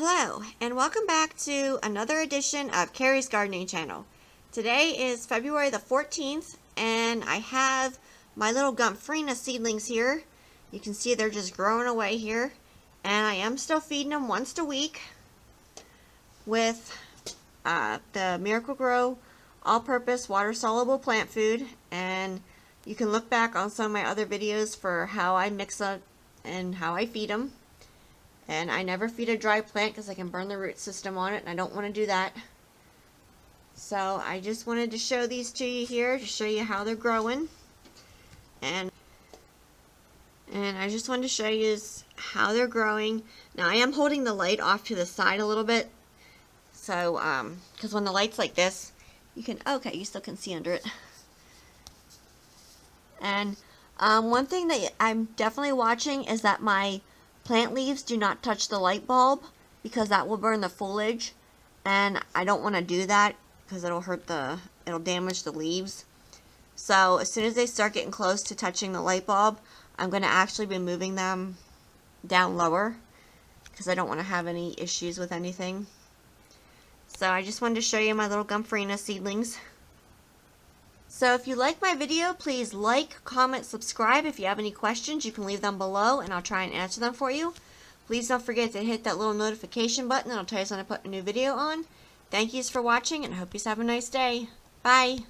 Hello, and welcome back to another edition of Carrie's Gardening Channel. Today is February the 14th, and I have my little Gomphrena seedlings here. You can see they're just growing away here, and I am still feeding them once a week with the Miracle-Gro all-purpose water-soluble plant food, and you can look back on some of my other videos for how I mix up and how I feed them. And I never feed a dry plant because I can burn the root system on it, and I don't want to do that. So I just wanted to show these to you here to show you how they're growing. And I just wanted to show you how they're growing. Now I am holding the light off to the side a little bit. So, because when the light's like this, you can, okay, you still can see under it. And one thing that I'm definitely watching is that my plant leaves do not touch the light bulb, because that will burn the foliage, and I don't want to do that because it'll damage the leaves. So as soon as they start getting close to touching the light bulb, I'm going to actually be moving them down lower because I don't want to have any issues with anything. So I just wanted to show you my little Gomphrena seedlings. So if you like my video, please like, comment, subscribe. If you have any questions, you can leave them below and I'll try and answer them for you. Please don't forget to hit that little notification button and I'll tell you when I put a new video on. Thank yous for watching and I hope you have a nice day. Bye!